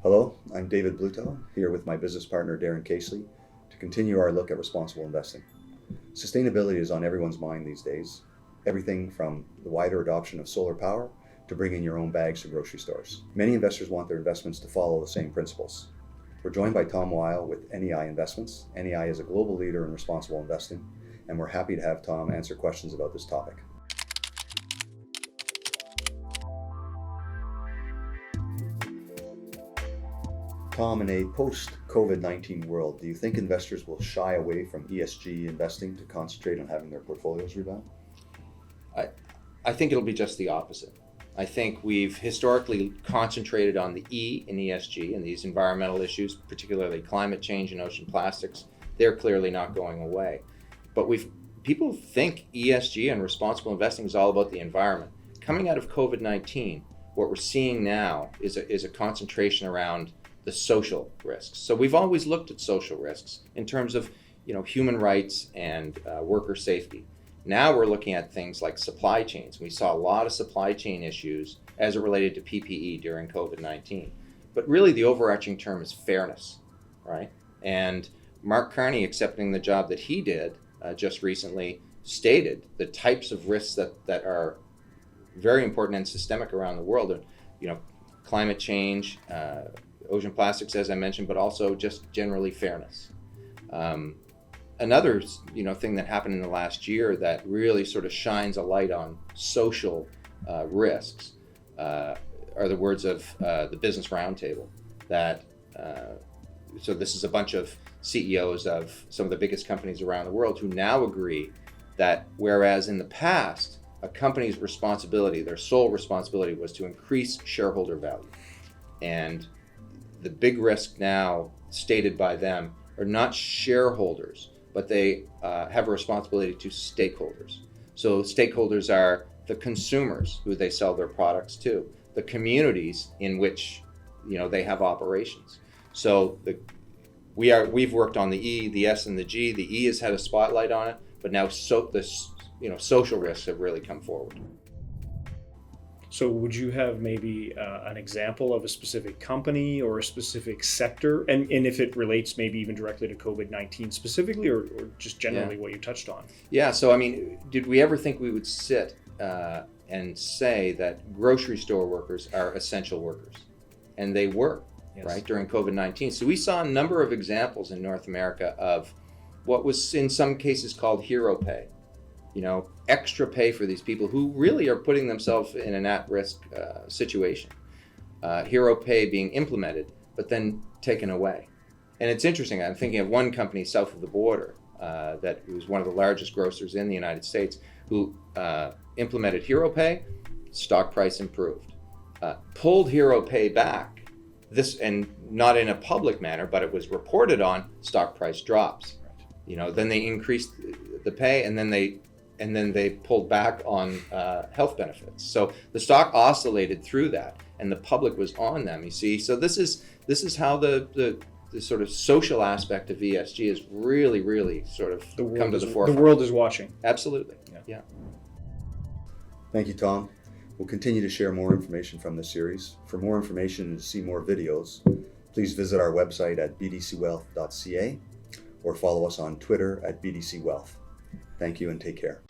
Hello, I'm David Bluto, here with my business partner Darren Casely to continue our look at responsible investing. Sustainability is on everyone's mind these days, everything from the wider adoption of solar power to bringing your own bags to grocery stores. Many investors want their investments to follow the same principles. We're joined by Tom Weil with NEI Investments. NEI is a global leader in responsible investing, and we're happy to have Tom answer questions about this topic. Tom, in a post-COVID-19 world, do you think investors will shy away from ESG investing to concentrate on having their portfolios rebound? I think it'll be just the opposite. I think we've historically concentrated on the E in ESG and these environmental issues, particularly climate change and ocean plastics. They're clearly not going away. But people think ESG and responsible investing is all about the environment. Coming out of COVID-19, what we're seeing now is a concentration around the social risks. So we've always looked at social risks in terms of, human rights and worker safety. Now we're looking at things like supply chains. We saw a lot of supply chain issues as it related to PPE during COVID-19. But really the overarching term is fairness, right? And Mark Carney, accepting the job that he did just recently, stated the types of risks that are very important and systemic around the world. Climate change, ocean plastics, as I mentioned, but also just generally fairness. Another thing that happened in the last year that really sort of shines a light on social risks are the words of the Business Roundtable. So this is a bunch of CEOs of some of the biggest companies around the world who now agree that whereas in the past a company's responsibility, their sole responsibility, was to increase shareholder value, and the big risk now stated by them are not shareholders, but they have a responsibility to stakeholders. So stakeholders are the consumers who they sell their products to, the communities in which they have operations. So we've worked on the E, the S, and the G. The E has had a spotlight on it, but now social risks have really come forward. So would you have maybe an example of a specific company or a specific sector? And if it relates maybe even directly to COVID-19 specifically, or just generally what you touched on? Yeah, so did we ever think we would sit and say that grocery store workers are essential workers? And they were, yes, right, during COVID-19. So we saw a number of examples in North America of what was in some cases called hero pay. Extra pay for these people who really are putting themselves in an at-risk situation. Hero pay being implemented, but then taken away. And it's interesting, I'm thinking of one company south of the border that was one of the largest grocers in the United States who implemented hero pay, stock price improved. Pulled hero pay back, and not in a public manner, but it was reported on, stock price drops. Then they increased the pay, and then they pulled back on health benefits. So the stock oscillated through that, and the public was on them. You see, so this is how the sort of social aspect of ESG has really, really sort of come to the forefront. The world is watching. Absolutely. Yeah. Thank you, Tom. We'll continue to share more information from this series. For more information and to see more videos, please visit our website at bdcwealth.ca or follow us on Twitter at bdcwealth. Thank you and take care.